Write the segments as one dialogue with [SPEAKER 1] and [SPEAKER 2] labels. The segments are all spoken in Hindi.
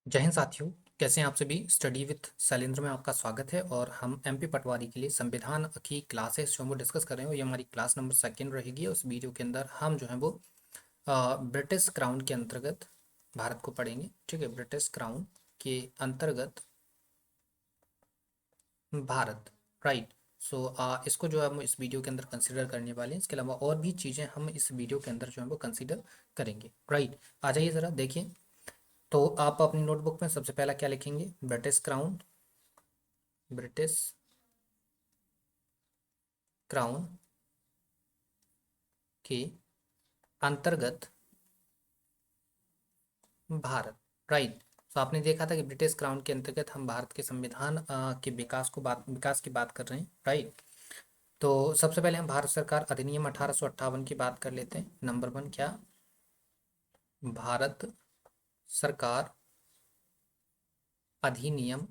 [SPEAKER 1] जय हिंद साथियों। कैसे हैं आप सभी। स्टडी विथ शैलेंद्र में आपका स्वागत है और हम एमपी पटवारी के लिए संविधान की क्लासेस जो हम वो डिस्कस कर रहे हैं। ये हमारी क्लास नंबर सेकंड रहेगी। उस वीडियो के अंदर हम जो है वो ब्रिटिश क्राउन के अंतर्गत भारत को पढ़ेंगे। ठीक है, ब्रिटिश क्राउन के अंतर्गत भारत। राइट। सो इसको जो है हम इस वीडियो के अंदर कंसिडर करने वाले हैं। इसके अलावा और भी चीज़ें हम इस वीडियो के अंदर जो है वो कंसिडर करेंगे। राइट। आ जाइए ज़रा देखिए। तो आप अपनी नोटबुक में सबसे पहला क्या लिखेंगे? British crown. ब्रिटिश क्राउन के अंतर्गत भारत। राइट। तो आपने देखा था कि ब्रिटिश क्राउन के अंतर्गत हम भारत के संविधान के विकास की बात कर रहे हैं। राइट। तो सबसे पहले हम भारत सरकार अधिनियम 1858 की बात कर लेते हैं। नंबर वन क्या? भारत सरकार अधिनियम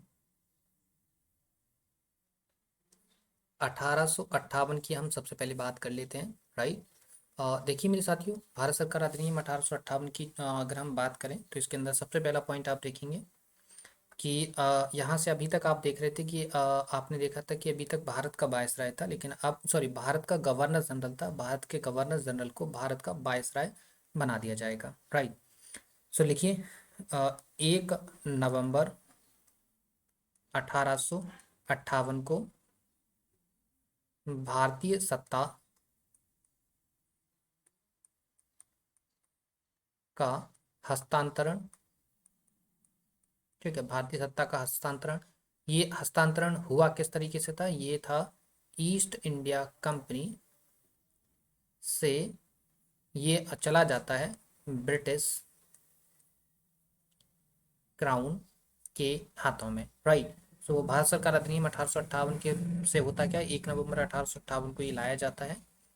[SPEAKER 1] 1858 की हम सबसे पहले बात कर लेते हैं। राइट। देखिए मेरे साथियों, भारत सरकार अधिनियम 1858 की अगर हम बात करें तो इसके अंदर सबसे पहला पॉइंट आप देखेंगे कि यहाँ से अभी तक आप देख रहे थे कि आपने देखा था कि अभी तक भारत का वायसराय था, लेकिन अब सॉरी भारत का गवर्नर जनरल था। भारत के गवर्नर जनरल को भारत का वायसराय बना दिया जाएगा। राइट। सो लिखिए 1 नवंबर 1858 को भारतीय सत्ता का हस्तांतरण। ठीक है, भारतीय सत्ता का हस्तांतरण। ये हस्तांतरण हुआ किस तरीके से था? ये था ईस्ट इंडिया कंपनी से ये चला जाता है ब्रिटिश क्राउन के हाथों में। राइट। सो भारत सरकार अधिनियम 1858 के से होता क्या? 1 नवंबर 1858 को ये लाया जाता है।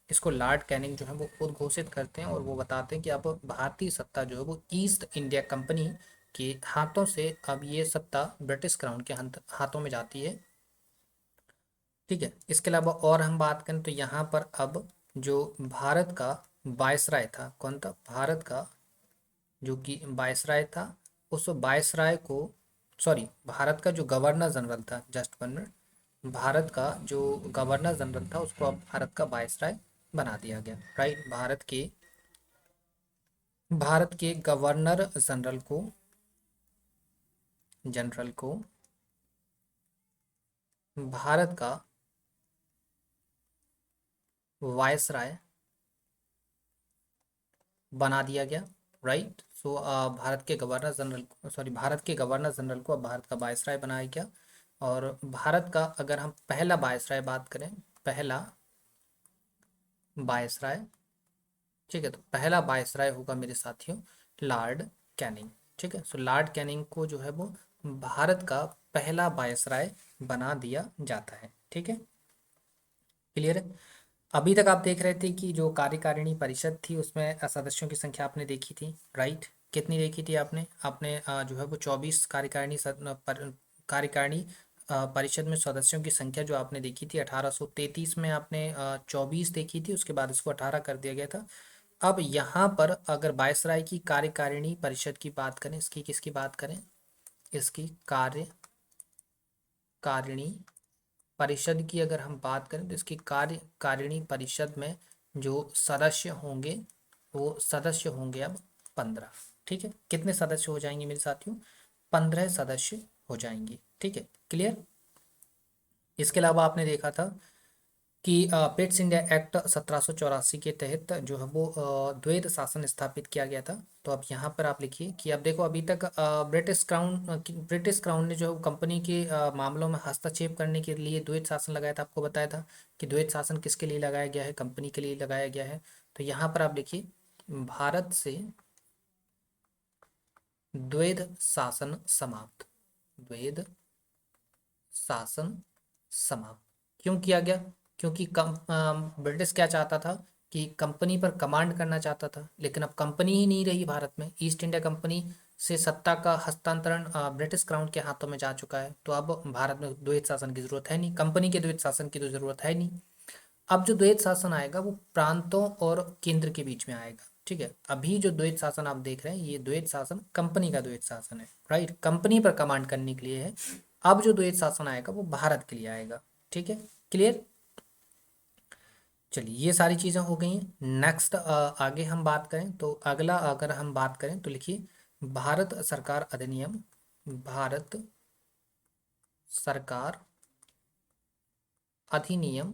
[SPEAKER 1] इसको लॉर्ड कैनिंग जो है वो खुद घोषित करते हैं और वो बताते हैं कि अब भारतीय सत्ता जो है वो ईस्ट इंडिया कंपनी के हाथों से अब ये सत्ता ब्रिटिश क्राउन के हाथों में जाती है। ठीक है। इसके अलावा और हम बात करें तो यहाँ पर अब जो भारत का वायसराय था, कौन था? भारत का जो कि वायसराय था, उस वायसराय को सॉरी भारत का जो गवर्नर जनरल था, जस्ट 1 मिनट, भारत का जो गवर्नर जनरल था उसको अब भारत का वायसराय बना दिया गया। राइट। भारत के गवर्नर जनरल को भारत का वायसराय बना दिया गया। राइट। सो भारत के गवर्नर जनरल को अब भारत का वायसराय बनाया गया। और भारत का अगर हम पहला वायसराय बात करें, पहला वायसराय, ठीक है, तो पहला वायसराय होगा मेरे साथियों लॉर्ड कैनिंग। ठीक है। सो लॉर्ड कैनिंग को जो है वो भारत का पहला वायसराय बना दिया जाता है। ठीक है, क्लियर है। अभी तक आप देख रहे थे कि जो कार्यकारिणी परिषद थी उसमें सदस्यों की संख्या आपने देखी थी। राइट। कितनी देखी थी आपने? आपने जो है वो 24 कार्यकारिणी परिषद में सदस्यों की संख्या जो आपने देखी थी 1833 में आपने 24 देखी थी, उसके बाद इसको 18 कर दिया गया था। अब यहाँ पर अगर वायसराय की कार्यकारिणी परिषद की बात करें, इसकी किसकी बात करें? इसकी कार्यकारिणी परिषद की अगर हम बात करें तो इसकी कार्यकारिणी परिषद में जो सदस्य होंगे वो सदस्य होंगे अब 15। ठीक है, कितने सदस्य हो जाएंगे मेरे साथियों? 15 सदस्य हो जाएंगे। ठीक है, क्लियर। इसके अलावा आपने देखा था कि पिट्स इंडिया एक्ट 1784 के तहत जो है वो द्वैध शासन स्थापित किया गया था। तो अब यहाँ पर आप लिखिए कि अब देखो अभी तक ब्रिटिश क्राउन ने जो कंपनी के मामलों में हस्तक्षेप करने के लिए द्वैध शासन लगाया था। आपको बताया था कि द्वैध शासन किसके लिए लगाया गया है? कंपनी के लिए लगाया गया है। तो यहाँ पर आप लिखिए भारत से द्वैध शासन समाप्त। द्वैध शासन समाप्त क्यों किया गया? क्योंकि ब्रिटिश क्या चाहता था कि कंपनी पर कमांड करना चाहता था, लेकिन अब कंपनी ही नहीं रही भारत में। ईस्ट इंडिया कंपनी से सत्ता का हस्तांतरण ब्रिटिश क्राउन के हाथों में जा चुका है। तो अब भारत में द्वैध शासन की जरूरत है नहीं, कंपनी के द्वैध शासन की तो जरूरत है नहीं। अब जो द्वैध शासन आएगा वो प्रांतों और केंद्र के बीच में आएगा। ठीक है, अभी जो द्वैत शासन आप देख रहे हैं ये द्वैत शासन कंपनी का द्वैत शासन है, राइट, कंपनी पर कमांड करने के लिए है। अब जो द्वैत शासन आएगा वो भारत के लिए आएगा। ठीक है, क्लियर। चलिए ये सारी चीज़ें हो गई हैं। नेक्स्ट आगे हम बात करें तो अगला अगर हम बात करें तो लिखिए भारत सरकार अधिनियम, भारत सरकार अधिनियम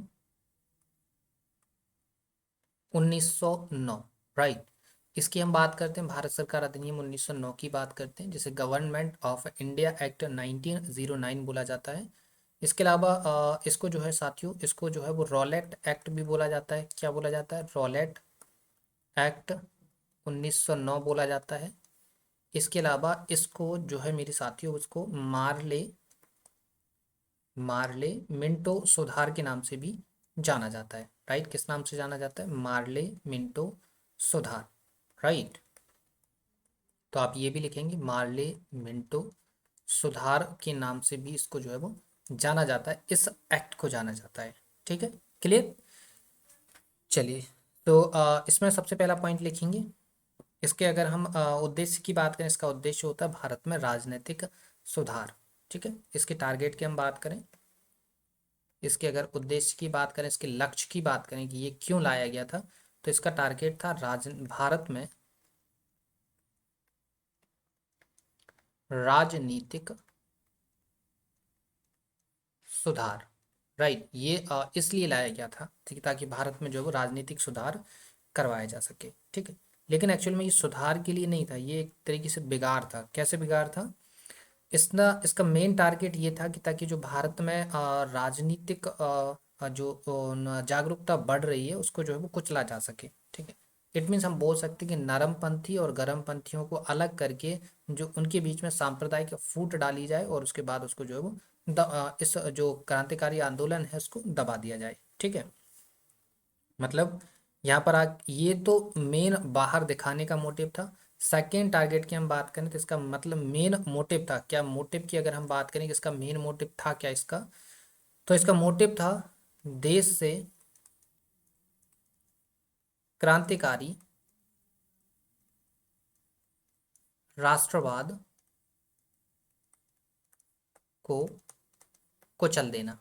[SPEAKER 1] 1909, राइट। इसकी हम बात करते हैं, भारत सरकार अधिनियम 1909 की बात करते हैं, जिसे गवर्नमेंट ऑफ इंडिया एक्ट 1909 बोला जाता है। इसके अलावा इसको जो है साथियों, इसको जो है वो रॉलेट एक्ट भी बोला जाता है। क्या बोला जाता है? रॉलेट एक्ट 1909 बोला जाता है। इसके अलावा इसको जो है मेरे साथियों, उसको मार्ले मार्ले मिंटो सुधार के नाम से भी जाना जाता है, राइट। किस नाम से जाना जाता है? मार्ले मिंटो सुधार, राइट। तो आप ये भी लिखेंगे मार्ले मिंटो सुधार के नाम से भी इसको जो है वो जाना जाता है, इस एक्ट को जाना जाता है। ठीक है, क्लियर। चलिए, तो इसमें सबसे पहला पॉइंट लिखेंगे, इसके अगर हम उद्देश्य की बात करें, इसका उद्देश्य होता है भारत में राजनीतिक सुधार। ठीक है, इसके टारगेट की हम बात करें, इसके अगर उद्देश्य की बात करें, इसके लक्ष्य की बात करें कि ये क्यों लाया गया था, तो इसका टारगेट था भारत में राजनीतिक सुधार, राइट। ये इसलिए लाया गया था, ठीक है, ताकि भारत में जो है वो राजनीतिक सुधार करवाया जा सके। ठीक है, लेकिन एक्चुअल में ये सुधार के लिए नहीं था, ये एक तरीके से बिगाड़ था। कैसे बिगाड़ था? इसका मेन टारगेट ये था कि ताकि जो भारत में राजनीतिक जो जागरूकता बढ़ रही है उसको जो है वो कुचला जा सके। ठीक है, इट मीन्स हम बोल सकते हैं कि नरमपंथी और गरमपंथियों को अलग करके जो उनके बीच में सांप्रदायिक फूट डाली जाए और उसके बाद उसको जो है वो इस जो क्रांतिकारी आंदोलन है उसको दबा दिया जाए। ठीक है, मतलब यहाँ पर ये तो मेन बाहर दिखाने का मोटिव था। सेकेंड टारगेट की हम बात करें तो इसका मतलब मेन मोटिव था क्या? मोटिव की अगर हम बात करें कि इसका मेन मोटिव था क्या इसका, तो इसका मोटिव था देश से क्रांतिकारी राष्ट्रवाद को कुचल देना।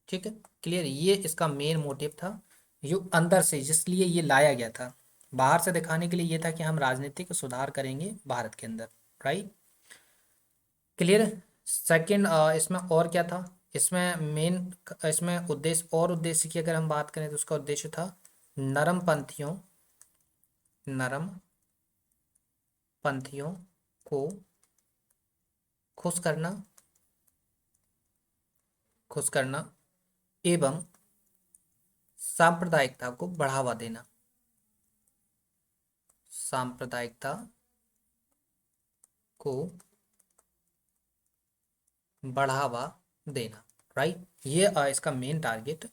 [SPEAKER 1] ठीक है, क्लियर। ये इसका मेन मोटिव था, जो अंदर से जिसलिए ये लाया गया था। बाहर से दिखाने के लिए ये था कि हम राजनीतिक सुधार करेंगे भारत के अंदर, राइट, क्लियर। सेकंड इसमें और क्या था? इसमें मेन इसमें उद्देश्य और उद्देश्य की अगर हम बात करें तो उसका उद्देश्य था नरम पंथियों को खुश करना, खुश करना एवं सांप्रदायिकता को बढ़ावा देना, सांप्रदायिकता को बढ़ावा देना, राइट। ये इसका मेन टारगेट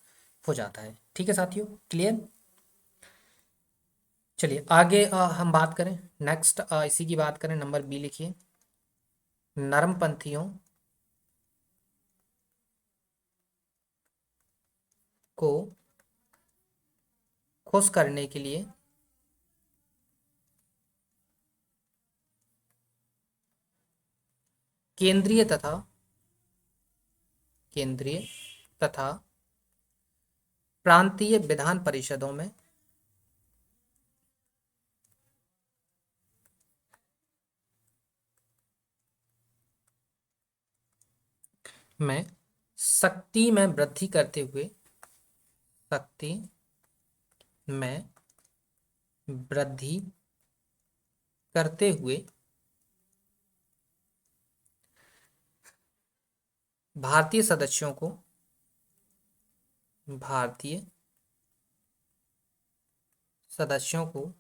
[SPEAKER 1] हो जाता है। ठीक है साथियों, क्लियर। चलिए आगे हम बात करें, नेक्स्ट इसी की बात करें, नंबर बी लिखिए, नरमपंथियों को खुश करने के लिए केंद्रीय तथा केंद्रीय तथा प्रांतीय विधान परिषदों में शक्ति में वृद्धि करते हुए, शक्ति में वृद्धि करते हुए भारतीय सदस्यों को, भारतीय सदस्यों को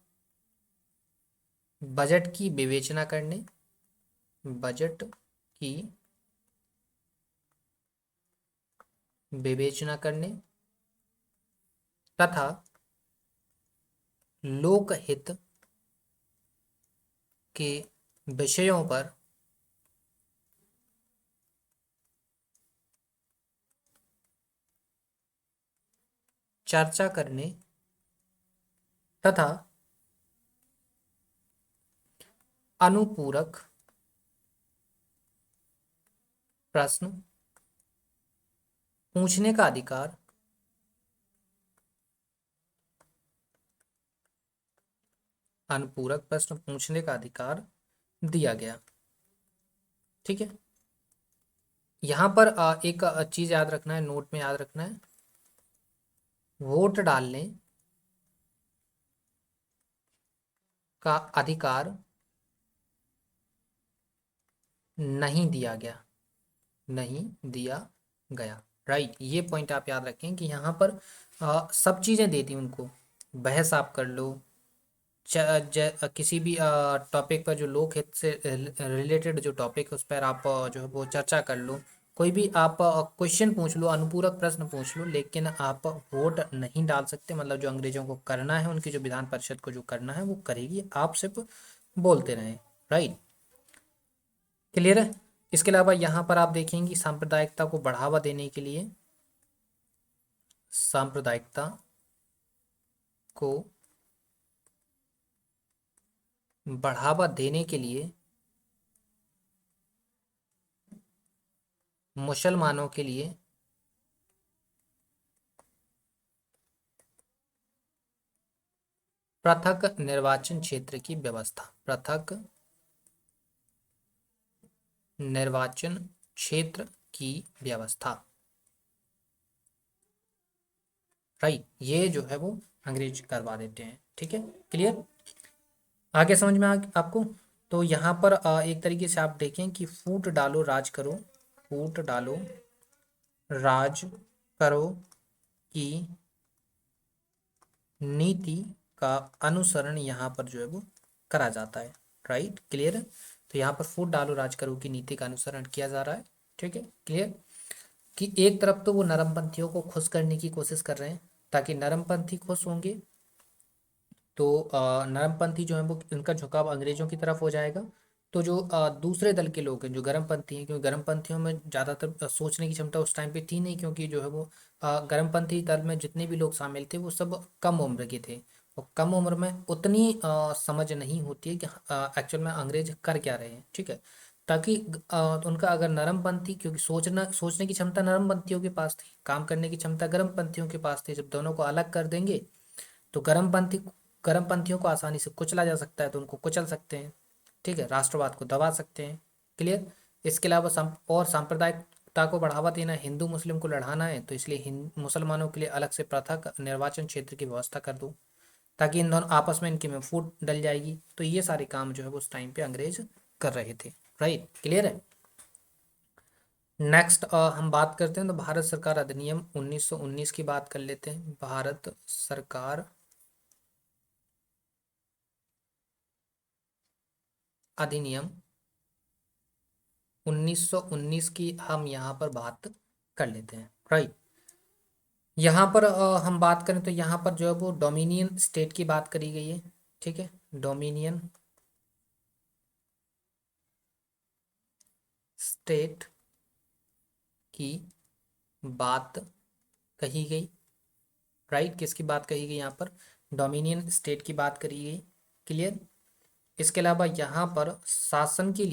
[SPEAKER 1] बजट की विवेचना करने, बजट की विवेचना करने तथा लोकहित के विषयों पर चर्चा करने तथा अनुपूरक प्रश्न पूछने का अधिकार अनुपूरक प्रश्न पूछने का अधिकार दिया गया। ठीक है, यहां पर एक चीज याद रखना है, नोट में याद रखना है, वोट डालने का अधिकार नहीं दिया गया, नहीं दिया गया। राइट, ये पॉइंट आप याद रखें कि यहाँ पर सब चीज़ें दे दी उनको, बहस आप कर लो, किसी भी टॉपिक पर जो लोक हित से रिलेटेड जो टॉपिक है उस पर आप जो है वो चर्चा कर लो, कोई भी आप क्वेश्चन पूछ लो, अनुपूरक प्रश्न पूछ लो, लेकिन आप वोट नहीं डाल सकते। मतलब जो अंग्रेजों को करना है, उनकी जो विधान परिषद को जो करना है वो करेगी, आप सिर्फ बोलते रहें। राइट, क्लियर है। इसके अलावा यहाँ पर आप देखेंगे सांप्रदायिकता को बढ़ावा देने के लिए, सांप्रदायिकता को बढ़ावा देने के लिए मुसलमानों के लिए पृथक निर्वाचन क्षेत्र की व्यवस्था, पृथक निर्वाचन क्षेत्र की व्यवस्था। राइट, ये जो है वो अंग्रेज करवा देते हैं। ठीक है, क्लियर, आगे समझ में आपको। तो यहाँ पर एक तरीके से आप देखें कि फूट डालो राज करो, फूट डालो राज करो की नीति का अनुसरण यहाँ पर जो है वो करा जाता है। राइट, क्लियर है। तो यहाँ पर फूट डालो राज करो की नीति का अनुसरण किया जा रहा है। ठीक है, क्लियर, कि एक तरफ तो वो नरमपंथियों को खुश करने की कोशिश कर रहे हैं, ताकि नरमपंथी खुश होंगे तो नरमपंथी जो है वो उनका झुकाव अंग्रेजों की तरफ हो जाएगा। तो जो दूसरे दल के लोग हैं जो गर्मपंथी हैं, क्योंकि गर्मपंथियों में ज़्यादातर सोचने की क्षमता उस टाइम पे थी नहीं, क्योंकि जो है वो गर्मपंथी दल में जितने भी लोग शामिल थे वो सब कम उम्र के थे, और कम उम्र में उतनी समझ नहीं होती है कि एक्चुअल में अंग्रेज कर क्या रहे हैं। ठीक है, ताकि उनका अगर नरमपंथी, क्योंकि सोचने की क्षमता नरमपंथियों के पास थी, काम करने की क्षमता गर्मपंथियों के पास थी, जब दोनों को अलग कर देंगे तो गर्मपंथियों को आसानी से कुचला जा सकता है, तो उनको कुचल सकते हैं। ठीक है, राष्ट्रवाद को दबा सकते हैं। क्लियर, इसके अलावा और सांप्रदायिकता को बढ़ावा देना, हिंदू मुस्लिम को लड़ाना है, तो इसलिए मुसलमानों के लिए अलग से पृथक निर्वाचन क्षेत्र की व्यवस्था कर दो, ताकि इन दोनों आपस में इनकी में फूट डल जाएगी। तो ये सारे काम जो है वो उस टाइम पे अंग्रेज कर रहे थे। राइट, क्लियर है। नेक्स्ट हम बात करते हैं तो भारत सरकार अधिनियम 1919 की बात कर लेते हैं। भारत सरकार अधिनियम 1919 की हम यहाँ पर बात कर लेते हैं। राइट, यहाँ पर हम बात करें तो यहाँ पर जो है वो डोमिनियन स्टेट की बात करी गई है। ठीक है, डोमिनियन स्टेट की बात कही गई। राइट, किसकी बात कही गई यहाँ पर, डोमिनियन स्टेट की बात करी गई। क्लियर, इसके अलावा यहाँ पर शासन के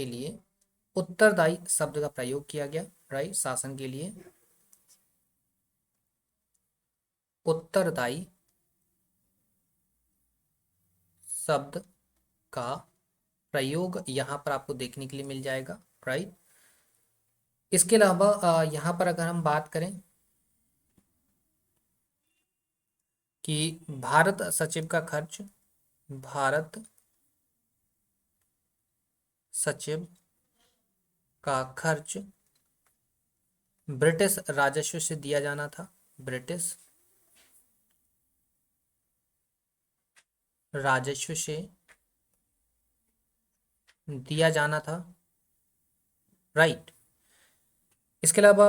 [SPEAKER 1] लिए उत्तरदायी शब्द का प्रयोग किया गया। राइट, शासन के लिए उत्तरदायी शब्द का प्रयोग यहाँ पर आपको देखने के लिए मिल जाएगा। राइट, इसके अलावा यहाँ पर अगर हम बात करें कि भारत सचिव का खर्च, भारत सचिव का खर्च ब्रिटिश राजस्व से दिया जाना था, ब्रिटिश राजस्व से दिया जाना था। राइट, इसके अलावा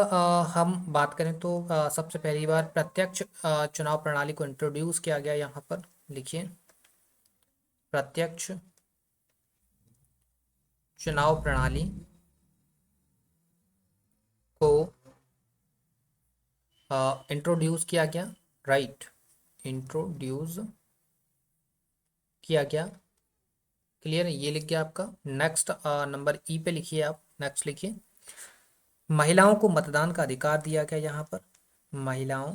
[SPEAKER 1] हम बात करें तो सबसे पहली बार प्रत्यक्ष चुनाव प्रणाली को इंट्रोड्यूस किया गया। यहाँ पर लिखिए, प्रत्यक्ष चुनाव प्रणाली को इंट्रोड्यूस किया गया। राइट, इंट्रोड्यूस किया गया। क्लियर है, ये लिख गया आपका। नेक्स्ट नंबर ई पे लिखिए आप, नेक्स्ट लिखिए। महिलाओं को मतदान का अधिकार दिया गया यहाँ पर। महिलाओं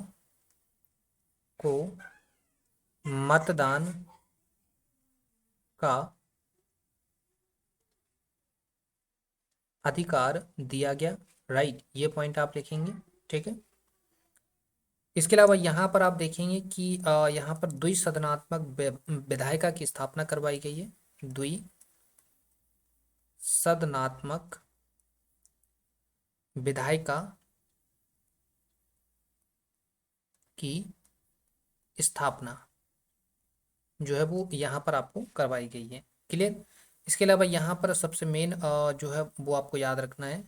[SPEAKER 1] को मतदान का अधिकार दिया गया, राइट, ये पॉइंट आप लिखेंगे। ठीक है। इसके अलावा यहाँ पर आप देखेंगे कि यहाँ पर द्विसदनात्मक विधायिका की स्थापना करवाई गई है। द्विसदनात्मक विधायिका की स्थापना जो है वो यहाँ पर आपको करवाई गई है। क्लियर। इसके अलावा यहाँ पर सबसे मेन जो है वो आपको याद रखना है,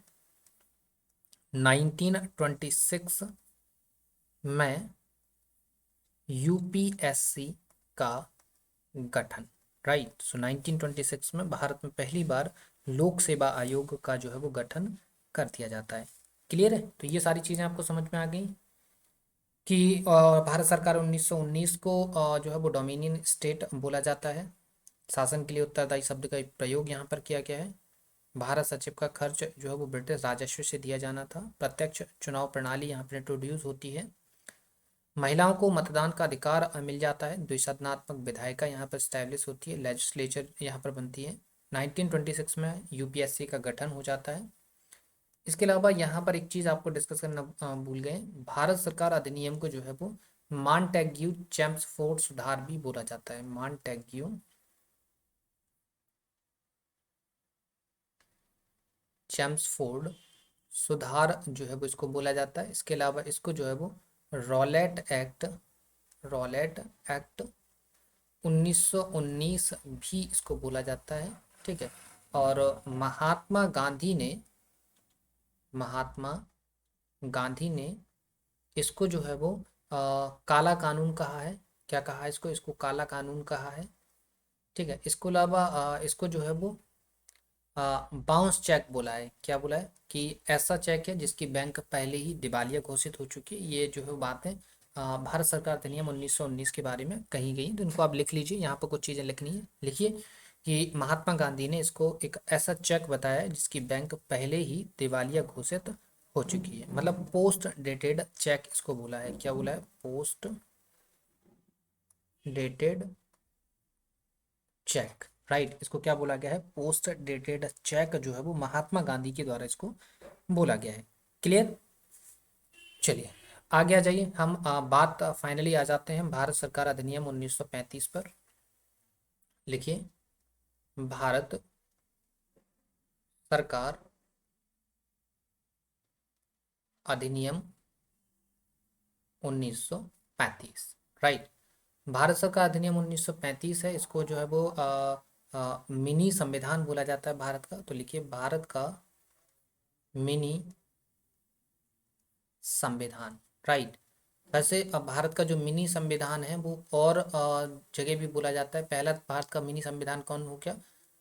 [SPEAKER 1] 1926 में यूपीएससी का गठन, राइट। सो 1926 में भारत में पहली बार लोक सेवा आयोग का जो है वो गठन कर दिया जाता है। क्लियर है, तो ये सारी चीज़ें आपको समझ में आ गई कि भारत सरकार 1919 को जो है वो डोमिनियन स्टेट बोला जाता है। शासन के लिए उत्तरदायी शब्द का प्रयोग यहाँ पर किया गया है। भारत सचिव का खर्च जो है वो ब्रिटिश राजस्व से दिया जाना था। प्रत्यक्ष चुनाव प्रणाली यहाँ पर इंट्रोड्यूस होती है। महिलाओं को मतदान का अधिकार मिल जाता है। द्विसदनात्मक विधायिका यहाँ पर स्टैब्लिश होती है, लेजिस्लेचर यहाँ पर बनती है। 1926 में यूपीएससी का गठन हो जाता है। इसके अलावा यहाँ पर एक चीज़ आपको डिस्कस करना भूल गए, भारत सरकार अधिनियम को जो है वो मॉन्टेग्यू चेम्सफोर्ड सुधार भी बोला जाता है। मॉन्टेग्यू चेम्सफोर्ड सुधार जो है वो इसको बोला जाता है। इसके अलावा इसको जो है वो रॉलेट एक्ट 1919 भी इसको बोला जाता है। ठीक है। और महात्मा गांधी ने इसको जो है वो काला कानून कहा है। क्या कहा है इसको? इसको काला कानून कहा है। ठीक है। इसको अलावा इसको जो है वो बाउंस चेक बोला है। क्या बोला है? कि ऐसा चेक है जिसकी बैंक पहले ही दिवालिया घोषित हो चुकी है। ये जो है बातें भारत सरकार अधिनियम 1919 के बारे में कही गई, तो इनको आप लिख लीजिए। यहाँ पर कुछ चीज़ें लिखनी है, लिखिए कि महात्मा गांधी ने इसको एक ऐसा चेक बताया है जिसकी बैंक पहले ही दिवालिया घोषित हो चुकी है। मतलब पोस्ट डेटेड चेक इसको बोला है। क्या बोला है? Post dated cheque, right. इसको क्या बोला गया है? पोस्ट डेटेड चेक जो है वो महात्मा गांधी के द्वारा इसको बोला गया है। क्लियर। चलिए आगे आ जाइए। हम बात फाइनली आ जाते हैं भारत सरकार अधिनियम 1935 पर। लिखिए, भारत सरकार अधिनियम 1935, राइट। भारत सरकार अधिनियम 1935 है। इसको जो है वो मिनी संविधान बोला जाता है भारत का। तो लिखिए, भारत का मिनी संविधान, राइट। वैसे अब भारत का जो मिनी संविधान है वो और जगह भी बोला जाता है। पहला भारत का मिनी संविधान कौन हो गया?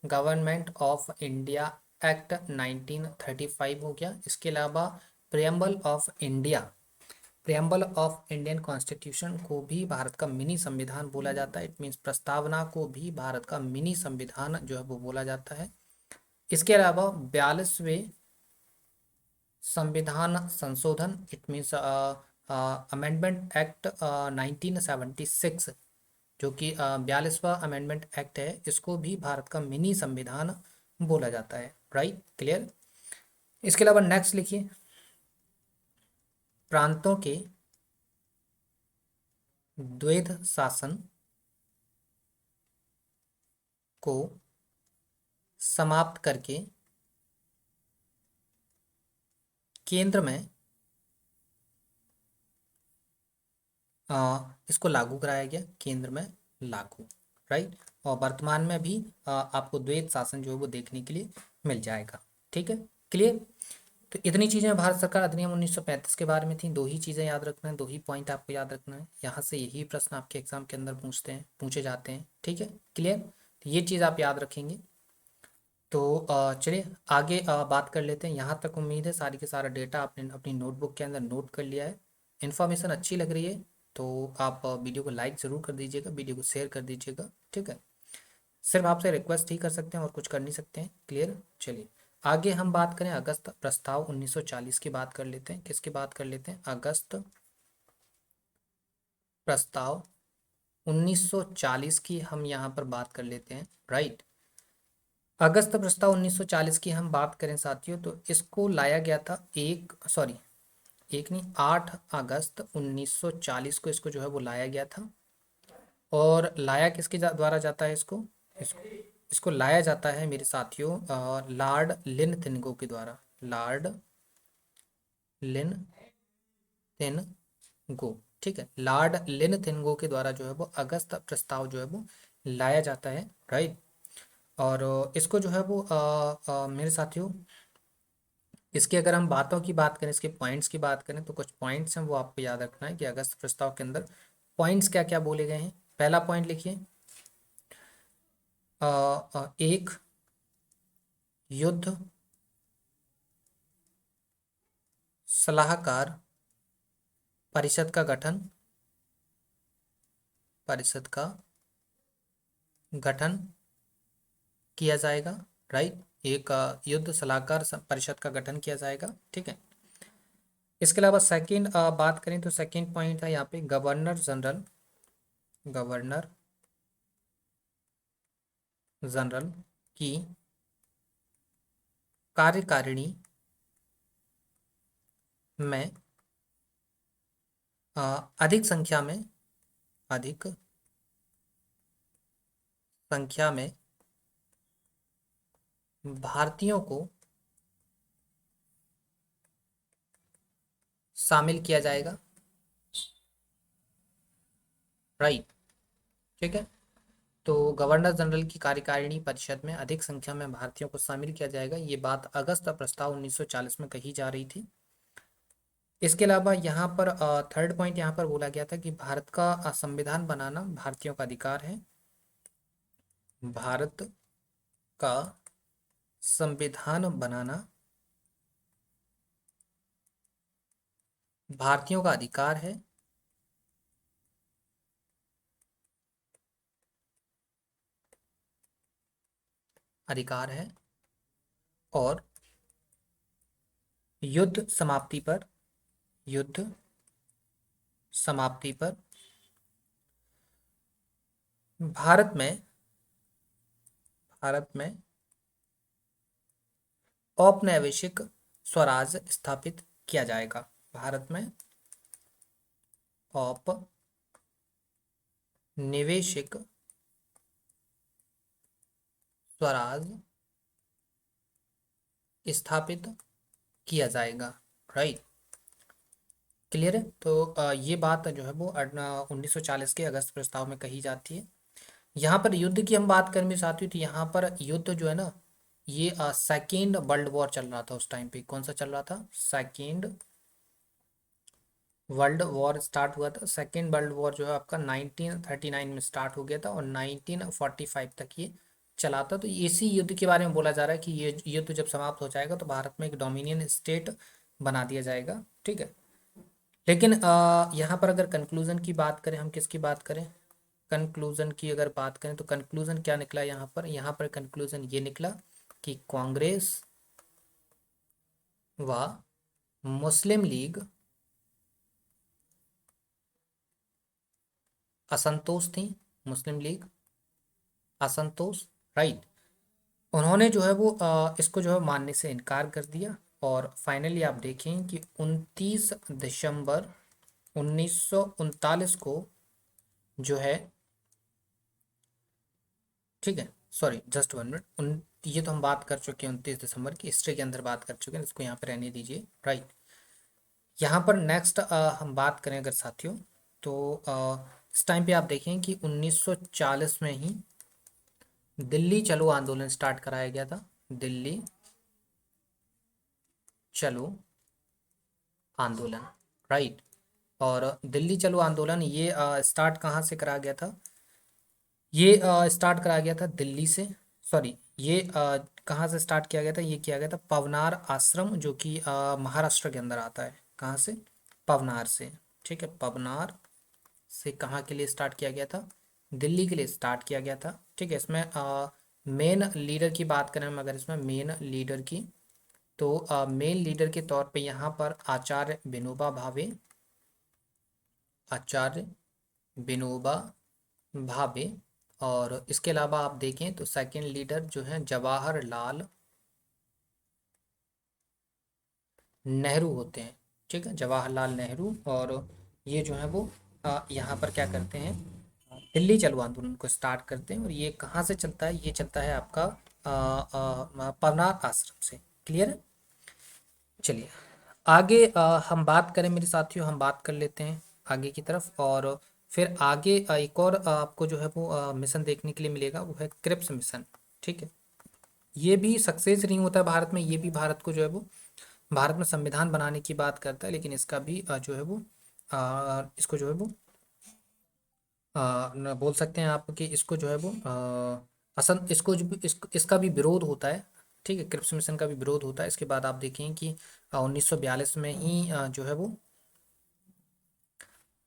[SPEAKER 1] गवर्नमेंट ऑफ इंडिया एक्ट 1935 हो गया। इसके अलावा preamble of India, preamble of Indian constitution को भी भारत का मिनी संविधान बोला जाता है। इट मीन्स प्रस्तावना को भी भारत का मिनी संविधान जो है वो बोला जाता है। इसके अलावा 42वें संविधान संशोधन, इट मीन्स अमेंडमेंट एक्ट 1976, जो कि 42वां अमेंडमेंट एक्ट है, इसको भी भारत का मिनी संविधान बोला जाता है, राइट। क्लियर। इसके अलावा नेक्स्ट लिखिए, प्रांतों के द्वैध शासन को समाप्त करके केंद्र में इसको लागू कराया गया, केंद्र में लागू, राइट। और वर्तमान में भी आपको द्वैध शासन जो है वो देखने के लिए मिल जाएगा। ठीक है। क्लियर। तो इतनी चीज़ें भारत सरकार अधिनियम 1935 के बारे में थी। दो ही चीज़ें याद रखना है, दो ही पॉइंट आपको याद रखना है। यहाँ से यही प्रश्न आपके एग्जाम के अंदर पूछे जाते हैं। ठीक है। क्लियर। तो ये चीज़ आप याद रखेंगे। तो चलिए आगे बात कर लेते हैं। यहाँ तक उम्मीद है सारी के सारा डेटा आपने अपनी नोटबुक के अंदर नोट कर लिया है। इन्फॉर्मेशन अच्छी लग रही है तो आप वीडियो को लाइक ज़रूर कर दीजिएगा, वीडियो को शेयर कर दीजिएगा। ठीक है। सिर्फ आपसे रिक्वेस्ट ही कर सकते हैं और कुछ कर नहीं सकते हैं। क्लियर। चलिए आगे हम बात करें अगस्त प्रस्ताव 1940 की बात कर लेते हैं। किसकी बात कर लेते हैं? अगस्त प्रस्ताव 1940 की हम यहाँ पर बात कर लेते हैं। राइट। अगस्त प्रस्ताव 1940 की हम बात करें साथियों तो इसको लाया गया था एक नहीं 8 अगस्त 1940 को इसको जो है वो लाया गया था। और लाया किसके द्वारा जाता है इसको इसको लाया जाता है मेरे साथियों लॉर्ड लिनथिनगो के द्वारा। लॉर्ड लिनथिनगो। ठीक है, लॉर्ड लिनथिनगो के द्वारा जो है वो अगस्त प्रस्ताव जो है वो लाया जाता है। राइट। और इसको जो है वो मेरे साथियों इसकी अगर हम बातों की बात करें, इसके पॉइंट्स की बात करें तो कुछ पॉइंट्स हैं वो आपको याद रखना है कि अगस्त प्रस्ताव के अंदर पॉइंट्स क्या क्या बोले गए हैं। पहला पॉइंट लिखिए, एक युद्ध सलाहकार परिषद का गठन, परिषद का गठन किया जाएगा। राइट। एक युद्ध सलाहकार परिषद का गठन किया जाएगा। ठीक है। इसके अलावा सेकंड बात करें तो सेकंड पॉइंट है यहाँ पे गवर्नर जनरल, गवर्नर जनरल की कार्यकारिणी में अधिक संख्या में, अधिक संख्या में भारतीयों को शामिल किया जाएगा। राइट। ठीक है। तो गवर्नर जनरल की कार्यकारिणी परिषद में अधिक संख्या में भारतीयों को शामिल किया जाएगा, ये बात अगस्त प्रस्ताव 1940 में कही जा रही थी। इसके अलावा यहाँ पर थर्ड पॉइंट यहाँ पर बोला गया था कि भारत का संविधान बनाना भारतीयों का अधिकार है। भारत का संविधान बनाना भारतीयों का अधिकार है। अधिकार है। और युद्ध समाप्ति पर, युद्ध समाप्ति पर भारत में, भारत में औपनिवेशिक स्वराज स्थापित किया जाएगा। भारत में औपनिवेशिक स्वराज स्थापित किया जाएगा। राइट। क्लियर है। तो ये बात जो है वो 1940 के अगस्त प्रस्ताव में कही जाती है। यहाँ पर युद्ध की हम बात करें साथियों तो यहाँ पर युद्ध जो है ना ये सेकेंड वर्ल्ड वॉर चल रहा था उस टाइम पे। कौन सा चल रहा था? सेकेंड वर्ल्ड वॉर स्टार्ट हुआ था। सेकेंड वर्ल्ड वॉर जो है आपका 1939 में स्टार्ट हो गया था और 1945 तक ये चला था। तो इसी युद्ध के बारे में बोला जा रहा है कि ये युद्ध जब समाप्त हो जाएगा तो भारत में एक डोमिनियन स्टेट बना दिया जाएगा। ठीक है। लेकिन यहाँ पर अगर कंक्लूजन की बात करें, हम किसकी बात करें? कंक्लूजन की अगर बात करें तो कंक्लूजन क्या निकला यहाँ पर? यहाँ पर कंक्लूजन ये निकला कि कांग्रेस व मुस्लिम लीग असंतोष थी। मुस्लिम लीग असंतोष। राइट। उन्होंने जो है वो इसको जो है मानने से इनकार कर दिया और फाइनली आप देखें कि 29 दिसंबर 1939 को जो है, ठीक है, सॉरी जस्ट 1 मिनट, उन ये तो हम बात कर चुके हैं 29 दिसंबर की, हिस्ट्री के अंदर बात कर चुके हैं, इसको यहाँ पर रहने दीजिए। राइट। यहाँ पर नेक्स्ट हम बात करें अगर साथियों तो इस टाइम पे आप देखें कि 1940 में ही दिल्ली चलो आंदोलन स्टार्ट कराया गया था। दिल्ली चलो आंदोलन। राइट। और दिल्ली चलो आंदोलन ये स्टार्ट कहाँ से करा गया था? ये स्टार्ट कराया गया था दिल्ली से, सॉरी ये कहाँ से स्टार्ट किया गया था? ये किया गया था पवनार आश्रम जो कि महाराष्ट्र के अंदर आता है। कहाँ से? पवनार से। ठीक है, पवनार से कहाँ के लिए स्टार्ट किया गया था? दिल्ली के लिए स्टार्ट किया गया था। ठीक है, इसमें मेन लीडर की बात करें हम, अगर इसमें मेन लीडर की, तो मेन लीडर के तौर पे यहाँ पर आचार्य विनोबा भावे, आचार्य विनोबा भावे। और इसके अलावा आप देखें तो सेकंड लीडर जो है जवाहरलाल नेहरू होते हैं। ठीक है, जवाहरलाल नेहरू। और ये जो है वो यहाँ पर क्या करते हैं, दिल्ली चलो आंदोलन को स्टार्ट करते हैं। और ये कहाँ से चलता है, ये चलता है आपका पवनार आश्रम से। क्लियर है। चलिए आगे हम बात करें मेरे साथियों, हम बात कर लेते हैं आगे की तरफ। और फिर आगे एक और आपको जो है वो मिशन देखने के लिए मिलेगा, वो है क्रिप्स मिशन। ठीक है, ये भी सक्सेस नहीं होता है भारत में, ये भी भारत को जो है वो, भारत में संविधान बनाने की बात करता है, लेकिन इसका भी जो है वो इसको जो है वो बोल सकते हैं आप कि इसको जो है वो इसको इसका भी विरोध होता है। ठीक है, क्रिप्स मिशन का भी विरोध होता है। इसके बाद आप देखें कि 1942 में ही जो है वो,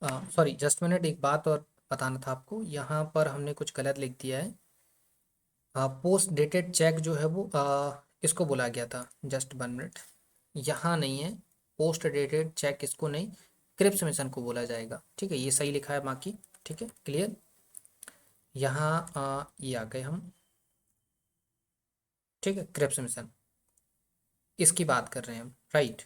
[SPEAKER 1] सॉरी जस्ट मिनट, एक बात और बताना था आपको, यहाँ पर हमने कुछ गलत लिख दिया है। पोस्ट डेटेड चेक जो है वो इसको बोला गया था, जस्ट 1 मिनट, यहाँ नहीं है। पोस्ट डेटेड चेक इसको नहीं, क्रिप्स मिशन को बोला जाएगा। ठीक है, ये सही लिखा है बाकी। ठीक है, क्लियर। यहाँ ये आ गए हम। ठीक है, क्रिप्स मिशन इसकी बात कर रहे हैं हम, राइट।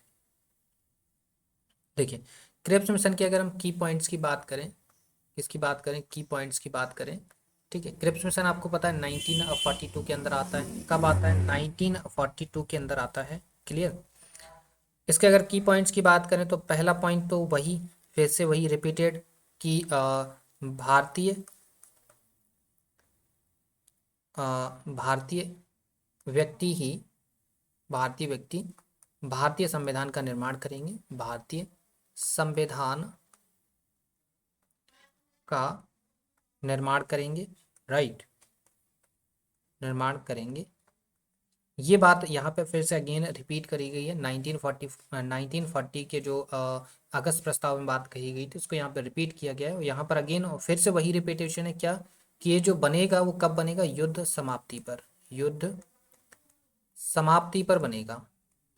[SPEAKER 1] देखिए क्रिप्स मिशन के अगर हम की पॉइंट्स की बात करें, किसकी बात करें, की पॉइंट्स की बात करें। ठीक है, क्रिप्स मिशन आपको पता है 1942 के अंदर आता है। कब आता है, 1942 के अंदर आता है। क्लियर। इसके अगर की पॉइंट्स की बात करें तो पहला पॉइंट तो वही, फिर से वही रिपीटेड, कि भारतीय भारतीय व्यक्ति ही, भारतीय व्यक्ति भारतीय संविधान का निर्माण करेंगे, भारतीय संविधान का निर्माण करेंगे, राइट, निर्माण करेंगे। ये बात यहाँ पे फिर से अगेन रिपीट करी गई है। 1940 के जो अगस्त प्रस्ताव में बात कही गई थी, उसको यहाँ पे रिपीट किया गया है। और यहाँ पर अगेन फिर से वही रिपीटेशन है, क्या कि ये जो बनेगा वो कब बनेगा, युद्ध समाप्ति पर, युद्ध समाप्ति पर बनेगा।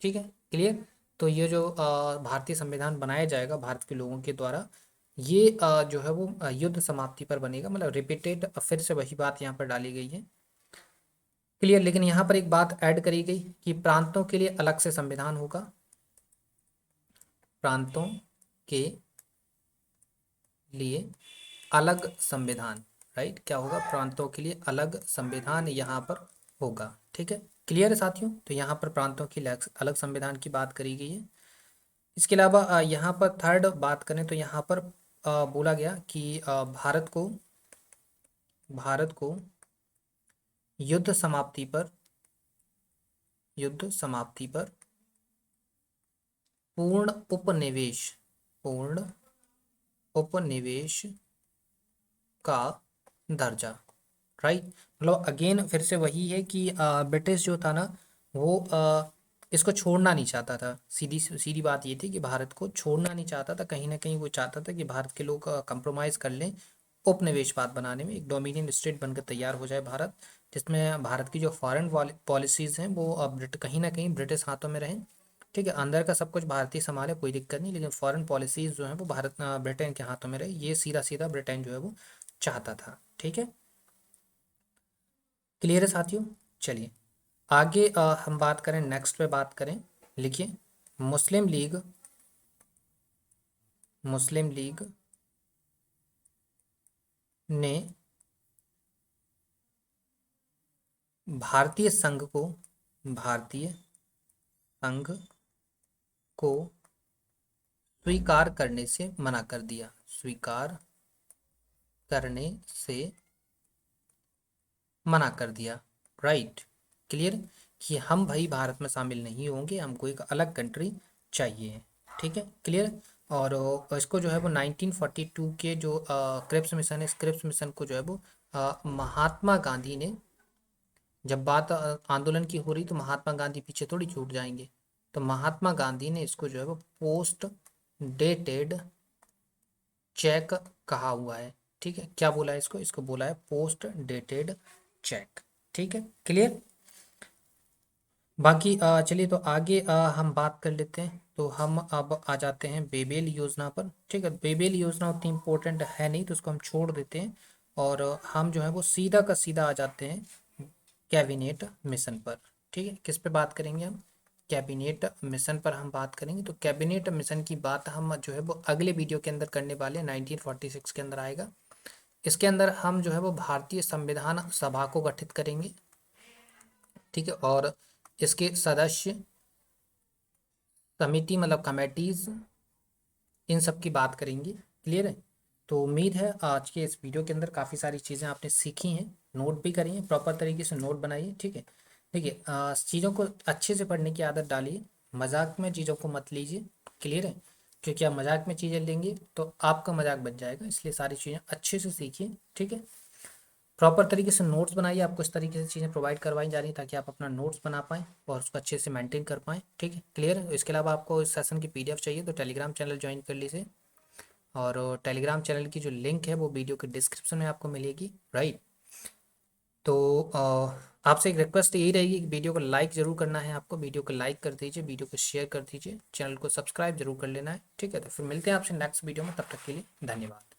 [SPEAKER 1] ठीक है, क्लियर। तो ये जो भारतीय संविधान बनाया जाएगा भारत के लोगों के द्वारा, ये जो है वो युद्ध समाप्ति पर बनेगा, मतलब रिपीटेड फिर से वही बात यहाँ पर डाली गई है। क्लियर। लेकिन यहाँ पर एक बात ऐड करी गई कि प्रांतों के लिए अलग से संविधान होगा, प्रांतों के लिए अलग संविधान, राइट, क्या होगा, प्रांतों के लिए अलग संविधान यहाँ पर होगा। ठीक है, क्लियर है साथियों। तो यहाँ पर प्रांतों के लिए अलग संविधान की बात करी गई है। इसके अलावा यहाँ पर थर्ड बात करें तो यहाँ पर बोला गया कि भारत को युद्ध समाप्ति पर, युद्ध समाप्ति पर पूर्ण उपनिवेश, पूर्ण उपनिवेश का दर्जा, राइट। मतलब अगेन फिर से वही है कि ब्रिटिश जो था ना, वो इसको छोड़ना नहीं चाहता था। सीधी सीधी बात ये थी कि भारत को छोड़ना नहीं चाहता था, कहीं ना कहीं वो चाहता था कि भारत के लोग कंप्रोमाइज़ कर लें उपनिवेशवाद बनाने में, एक डोमिनियन स्टेट बनकर तैयार हो जाए भारत, जिसमें भारत की जो फॉरेन पॉलिसीज़ हैं वो कहीं ना कहीं ब्रिटिश हाथों में रहें। ठीक है, अंदर का सब कुछ भारतीय संभाले, कोई दिक्कत नहीं, लेकिन फॉरेन पॉलिसीज़ जो हैं वो ब्रिटेन के हाथों में रहे, ये सीधा सीधा ब्रिटेन जो है वो चाहता था। ठीक है, क्लियर है साथियों। चलिए आगे हम बात करें, नेक्स्ट पे बात करें। लिखिए, मुस्लिम लीग, मुस्लिम लीग ने भारतीय संघ को, भारतीय संघ को स्वीकार करने से मना कर दिया, स्वीकार करने से मना कर दिया, राइट। क्लियर, कि हम भाई भारत में शामिल नहीं होंगे, हमको एक अलग कंट्री चाहिए। ठीक है, क्लियर। और इसको जो है वो 1942 के जो क्रिप्स मिशन है, इस क्रिप्स मिशन को जो है वो महात्मा गांधी ने, जब बात आंदोलन की हो रही तो महात्मा गांधी पीछे थोड़ी छूट जाएंगे, तो महात्मा गांधी ने इसको जो है वो पोस्ट डेटेड चेक कहा हुआ है। ठीक है, क्या बोला है इसको, इसको बोला है पोस्ट डेटेड चेक। ठीक है, क्लियर। बाकी चलिए तो आगे हम बात कर लेते हैं। तो हम अब आ जाते हैं बेबेल योजना पर। ठीक है, बेबेल योजना उतनी इम्पोर्टेंट है नहीं, तो उसको हम छोड़ देते हैं। और हम जो है वो सीधा का सीधा आ जाते हैं कैबिनेट मिशन पर। ठीक है, किस पे बात करेंगे हम, कैबिनेट मिशन पर हम बात करेंगे। तो कैबिनेट मिशन की बात हम जो है वो अगले वीडियो के अंदर करने वाले हैं, 1946 के अंदर आएगा। इसके अंदर हम जो है वो भारतीय संविधान सभा को गठित करेंगे। ठीक है, और इसके सदस्य, समिति मतलब कमेटीज, इन सब की बात करेंगे। क्लियर है। तो उम्मीद है आज के इस वीडियो के अंदर काफ़ी सारी चीज़ें आपने सीखी हैं, नोट भी करी हैं, प्रॉपर तरीके से नोट बनाइए। ठीक है, देखिए चीज़ों को अच्छे से पढ़ने की आदत डालिए, मजाक में चीज़ों को मत लीजिए। क्लियर है, क्योंकि आप मजाक में चीज़ें लेंगे तो आपका मजाक बन जाएगा, इसलिए सारी चीज़ें अच्छे से सीखिए। ठीक है, प्रॉपर तरीके से नोट्स बनाइए, आपको इस तरीके से चीज़ें प्रोवाइड करवाई जा रही हैं ताकि आप अपना नोट्स बना पाएँ और उसको अच्छे से मेंटेन कर पाएँ। ठीक है, क्लियर है। इसके अलावा आपको इस सेशन की पीडीएफ चाहिए तो टेलीग्राम चैनल ज्वाइन कर लीजिए, और टेलीग्राम चैनल की जो लिंक है वो वीडियो के डिस्क्रिप्शन में आपको मिलेगी। राइट, तो आपसे एक रिक्वेस्ट यही रहेगी कि वीडियो को लाइक ज़रूर करना है आपको, वीडियो को लाइक कर दीजिए, वीडियो को शेयर कर दीजिए, चैनल को सब्सक्राइब जरूर कर लेना है। ठीक है, तो फिर मिलते हैं आपसे नेक्स्ट वीडियो में, तब तक के लिए धन्यवाद।